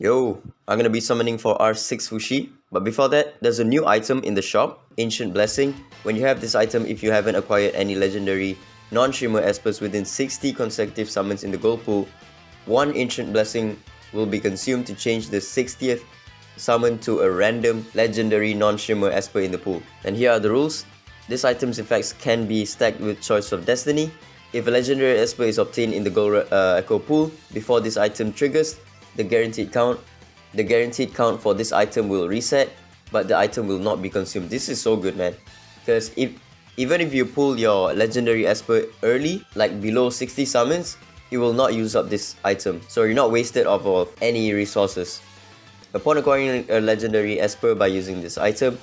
Yo, I'm gonna be summoning for R6 Fushi. But before that, there's a new item in the shop, Ancient Blessing. When you have this item, if you haven't acquired any legendary non-shimmer espers within 60 consecutive summons in the gold pool, one Ancient Blessing will be consumed to change the 60th summon to a random legendary non-shimmer esper in the pool. And here are the rules. This item's effects can be stacked with Choice of Destiny. If a legendary esper is obtained in the gold echo pool before this item triggers, the guaranteed count for this item will reset, but the item will not be consumed. This is so good, man, because even if you pull your legendary esper early, like below 60 summons, you will not use up this item, so you're not wasted of any resources. Upon acquiring a legendary esper by using this item,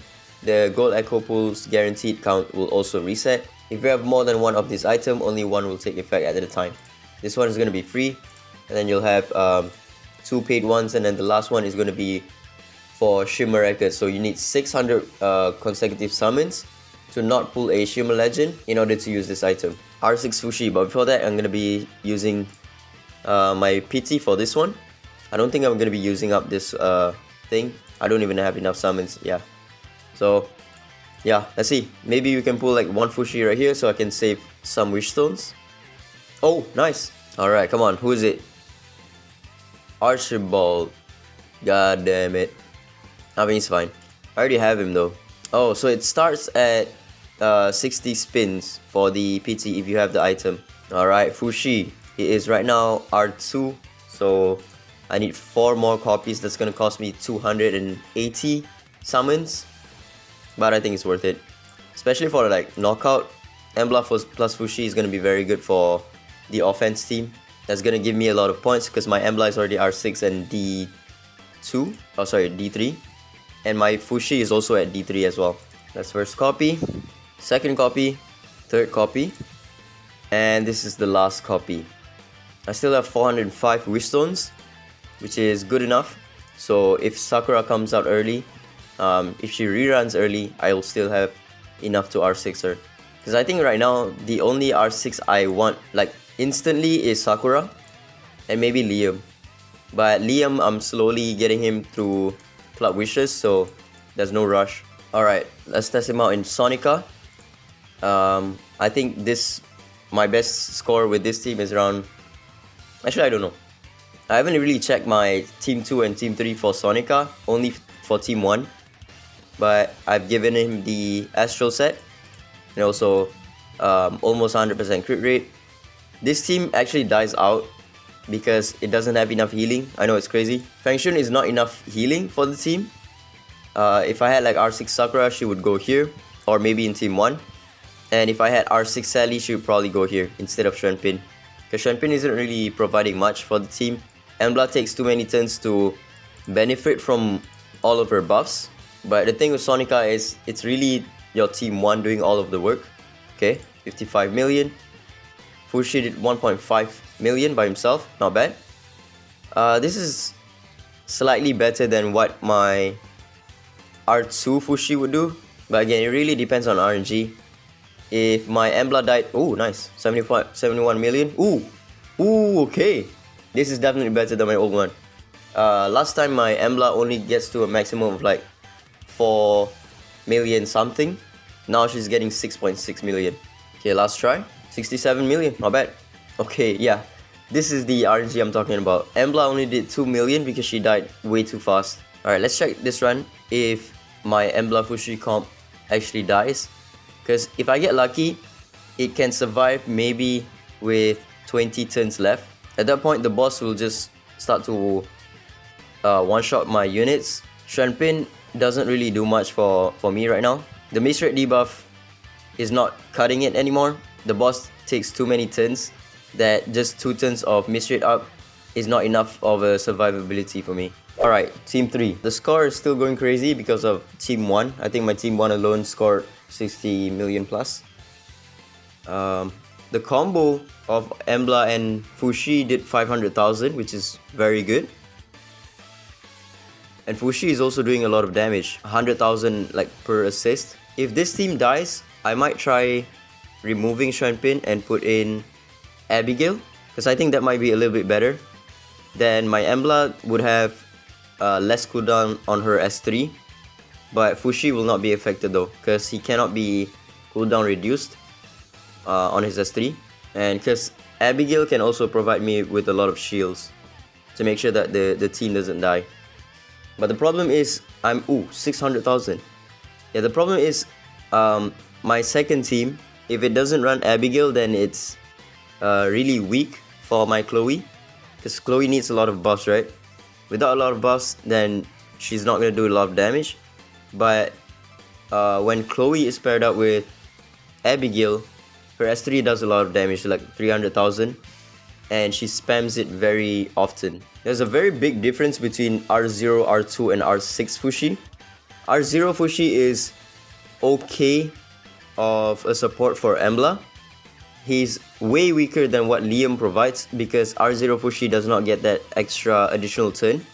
the gold echo pool's guaranteed count will also reset. If you have more than one of this item, only one will take effect at a time. This one is going to be free, and then you'll have two paid ones, and then the last one is going to be for shimmer records. So you need 600 consecutive summons to not pull a shimmer legend in order to use this item. R6 Fushi, but before that I'm going to be using my PT for this one. I don't think I'm going to be using up this thing. I don't even have enough summons. Yeah, so yeah, let's see. Maybe we can pull like one Fushi right here so I can save some wish stones. Oh, nice. Alright, come on, who is it? Archibald. God damn it. I mean, it's fine. I already have him though. Oh, so it starts at 60 spins for the PT if you have the item. Alright, Fushi. He is right now R2. So I need 4 more copies. That's gonna cost me 280 summons. But I think it's worth it. Especially for like knockout. Embla plus Fushi is gonna be very good for the offense team. That's gonna give me a lot of points because my Embla is already R6 and D2. Oh, sorry, D3. And my Fushi is also at D3 as well. That's first copy, second copy, third copy, and this is the last copy. I still have 405 wish stones, which is good enough. So if Sakura comes out early, if she reruns early, I'll still have enough to R6 her. Because I think right now, the only R6 I want like instantly is Sakura and maybe Liam. But Liam, I'm slowly getting him through Club Wishes, so there's no rush. Alright, let's test him out in Sonica. I think my best score with this team is around... Actually, I don't know. I haven't really checked my Team 2 and Team 3 for Sonica, only for Team 1. But I've given him the Astral set, and also almost 100% crit rate. This team actually dies out because it doesn't have enough healing. I know it's crazy. Fang Shun is not enough healing for the team. If I had like R6 Sakura, she would go here, or maybe in Team 1. And if I had R6 Sally, she would probably go here instead of Shenpin. Because Shenpin isn't really providing much for the team. Embla takes too many turns to benefit from all of her buffs. But the thing with Sonica is, it's really your Team 1 doing all of the work. Okay, 55 million. Fushi did 1.5 million by himself, not bad. This is slightly better than what my R2 Fushi would do. But again, it really depends on RNG. If my Embla died... Oh, nice. 71 million. Ooh, okay. This is definitely better than my old one. Last time my Embla only gets to a maximum of like 4 million something. Now she's getting 6.6 million. Okay, last try. 67 million, not bad. Okay, yeah. This is the RNG I'm talking about. Embla only did 2 million because she died way too fast. Alright, let's check this run if my Embla Fushi comp actually dies. Because if I get lucky, it can survive maybe with 20 turns left. At that point, the boss will just start to one-shot my units. Shenpin doesn't really do much for me right now. The miss rate debuff is not cutting it anymore. The boss takes too many turns that just 2 turns of miss rate up is not enough of a survivability for me. Alright, Team 3. The score is still going crazy because of Team 1. I think my Team 1 alone scored 60 million plus. The combo of Embla and Fushi did 500,000, which is very good. And Fushi is also doing a lot of damage, 100,000 like per assist. If this team dies, I might try removing Shenpin and put in Abigail, because I think that might be a little bit better. Then my Embla would have less cooldown on her S3. But Fushi will not be affected though, because he cannot be cooldown reduced on his S3. And because Abigail can also provide me with a lot of shields to make sure that the team doesn't die. But the problem is, 600,000. Yeah, the problem is, my second team, if it doesn't run Abigail, then it's really weak for my Chloe. Because Chloe needs a lot of buffs, right? Without a lot of buffs, then she's not going to do a lot of damage. But when Chloe is paired up with Abigail, her S3 does a lot of damage, like 300,000. And she spams it very often. There's a very big difference between R0, R2, and R6 Fushi. R0 Fushi is okay of a support for Embla. He's way weaker than what Liam provides because R0 Fushi does not get that extra additional turn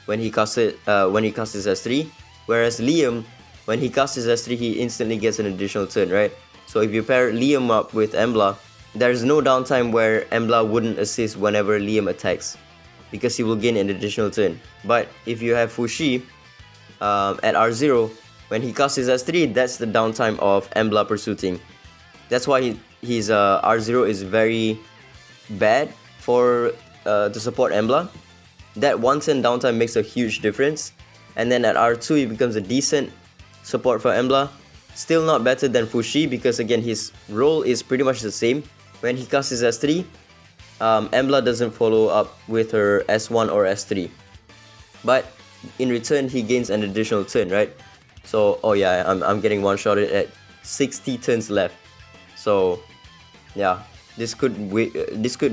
when he casts his S3. Whereas Liam, when he casts his S3, he instantly gets an additional turn, right? So if you pair Liam up with Embla, there's no downtime where Embla wouldn't assist whenever Liam attacks, because he will gain an additional turn. But if you have Fushi at R0, when he casts his S3, that's the downtime of Embla pursuing. That's why his R0 is very bad for to support Embla. That 1 turn downtime makes a huge difference. And then at R2, he becomes a decent support for Embla. Still not better than Fushi because again his role is pretty much the same. When he casts his S3, Embla doesn't follow up with her S1 or S3. But in return, he gains an additional turn, right? So, oh yeah, I'm getting one-shotted at 60 turns left. So, yeah, this could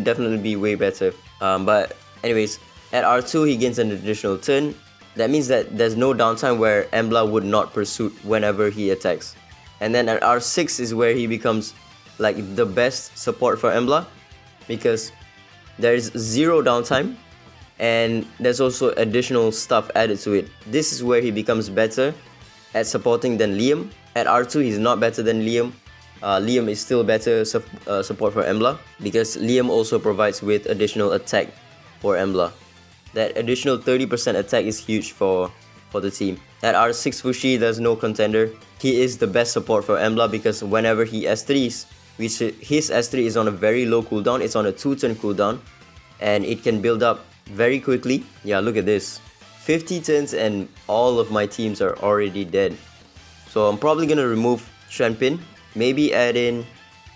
definitely be way better. But anyways, at R2, he gains an additional turn. That means that there's no downtime where Embla would not pursue whenever he attacks. And then at R6 is where he becomes like the best support for Embla, because there is 0 downtime and there's also additional stuff added to it. This is where he becomes better at supporting than Liam. At R2, he's not better than Liam. Liam is still better support for Embla because Liam also provides with additional attack for Embla. That additional 30% attack is huge for the team. At R6 Fushi, there's no contender. He is the best support for Embla because whenever he S3s, which his S3 is on a very low cooldown, it's on a 2-turn cooldown, and it can build up very quickly. Yeah, look at this. 50 turns and all of my teams are already dead. So I'm probably gonna remove Shenpin. Maybe add in,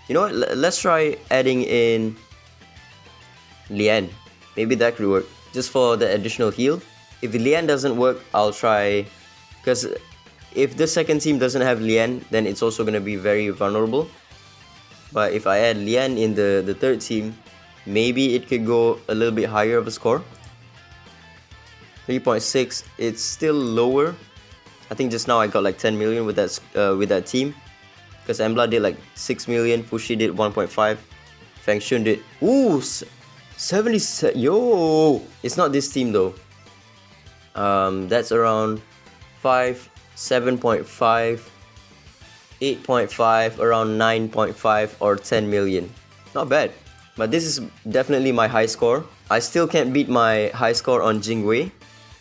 you know what, let's try adding in Lian. Maybe that could work, just for the additional heal. If Lian doesn't work, I'll try, because if the second team doesn't have Lian, then it's also gonna be very vulnerable. But if I add Lian in the third team, maybe it could go a little bit higher of a score. 3.6, it's still lower. I think just now I got like 10 million with that team, because Embla did like 6 million, Fushi did 1.5, Feng Shun did 70. Yo, it's not this team though. That's around 5, 7.5, 8.5, around 9.5 or 10 million. Not bad. But this is definitely my high score. I still can't beat my high score on Jingwei.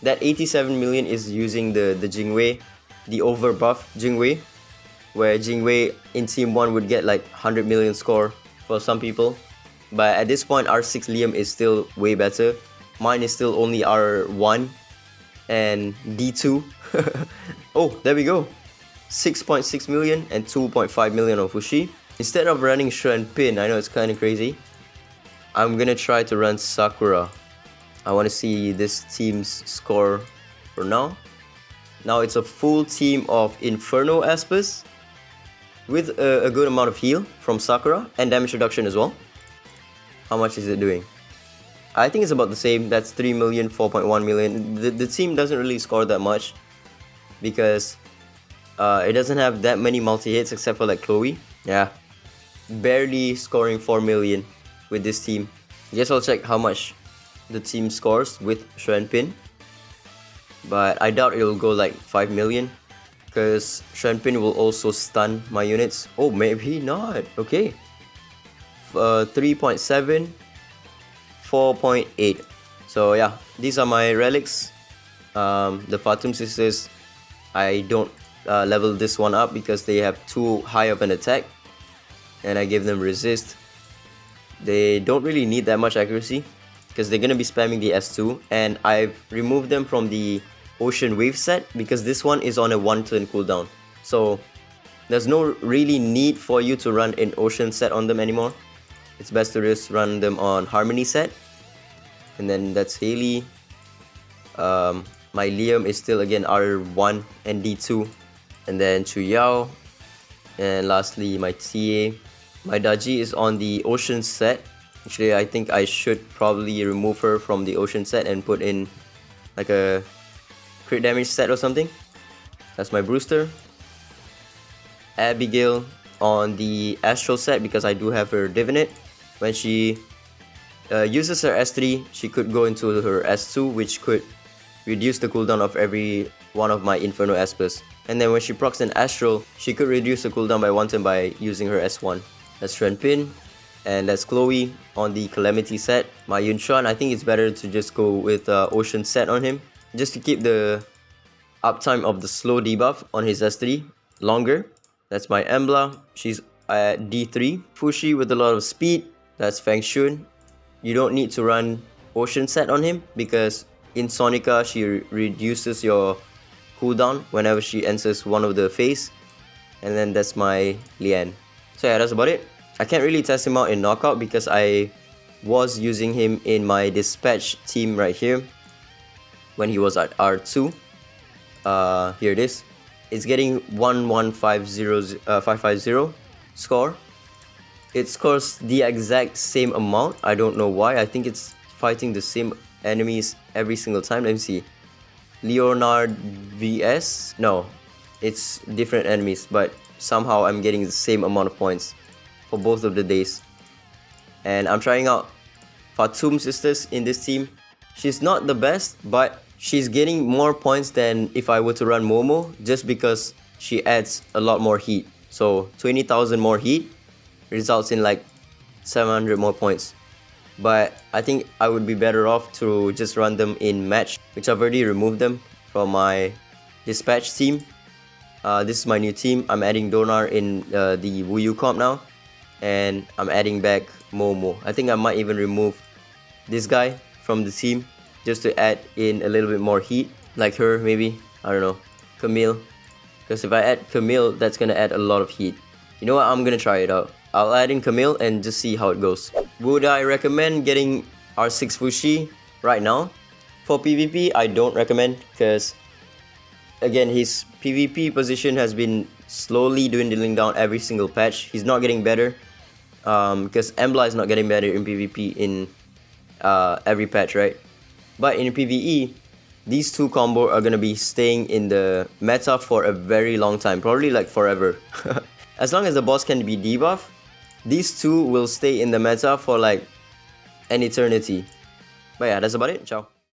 That 87 million is using the Jingwei, the over buff Jingwei, where Jingwei in Team 1 would get like 100 million score for some people. But at this point, R6 Liam is still way better. Mine is still only R1 and D2. Oh, there we go. 6.6 million and 2.5 million on Fushi. Instead of running Shuan Pin, I know it's kind of crazy, I'm gonna try to run Sakura. I want to see this team's score for now. Now it's a full team of Inferno Aspers with a good amount of heal from Sakura and damage reduction as well. How much is it doing? I think it's about the same. That's 3 million, 4.1 million. The team doesn't really score that much because it doesn't have that many multi-hits except for like Chloe. Yeah, barely scoring 4 million with this team. Guess I'll check how much the team scores with Shuan Pin. But I doubt it'll go like 5 million because Shuan Pin will also stun my units. Oh, maybe not. Okay. 3.7, 4.8. So yeah, these are my relics. The Fatum sisters, I don't level this one up because they have too high of an attack, and I give them resist. They don't really need that much accuracy because they're gonna be spamming the S2, and I've removed them from the Ocean Wave set because this one is on a 1-turn cooldown. So there's no really need for you to run an Ocean set on them anymore. It's best to just run them on Harmony set. And then that's Haley. My Liam is still again R1 and D2. And then Chu Yao. And lastly my TA. My Daji is on the Ocean set. Actually, I think I should probably remove her from the Ocean set and put in like a crit damage set or something. That's my Brewster. Abigail on the Astral set because I do have her Divinate. When she uses her S3, she could go into her S2, which could reduce the cooldown of every one of my Inferno Espers. And then when she procs an Astral, she could reduce the cooldown by 1 turn by using her S1. That's Renpin. And that's Chloe on the Calamity set. My Yunshuan, I think it's better to just go with Ocean set on him, just to keep the uptime of the slow debuff on his S3 longer. That's my Embla. She's at D3. Fushi with a lot of speed. That's Feng Shun. You don't need to run Ocean set on him because in Sonica she reduces your cooldown whenever she enters one of the phase. And then that's my Lian. So yeah, that's about it. I can't really test him out in Knockout because I was using him in my Dispatch team right here when he was at R2. Here it is. It's getting 11550 score. It scores the exact same amount. I don't know why. I think it's fighting the same enemies every single time. Let me see. Leonard vs. No, it's different enemies, but somehow I'm getting the same amount of points for both of the days. And I'm trying out Fatum sisters in this team. She's not the best, but she's getting more points than if I were to run Momo, just because she adds a lot more heat. So 20,000 more heat results in like 700 more points. But I think I would be better off to just run them in match, which I've already removed them from my Dispatch team. This is my new team. I'm adding Donar in the Wuyu comp now, and I'm adding back Momo. I think I might even remove this guy from the team just to add in a little bit more heat, like her maybe. I don't know, Camille, because if I add Camille, that's gonna add a lot of heat. You know what, I'm gonna try it out. I'll add in Camille and just see how it goes. Would I recommend getting R6 Fushi right now? For PvP, I don't recommend, because again, his PvP position has been slowly dwindling down every single patch. He's not getting better, because Embla is not getting better in PvP in every patch, right? But in PvE, these two combo are gonna be staying in the meta for a very long time, probably like forever. As long as the boss can be debuffed, these two will stay in the meta for like an eternity. But yeah, that's about it. Ciao.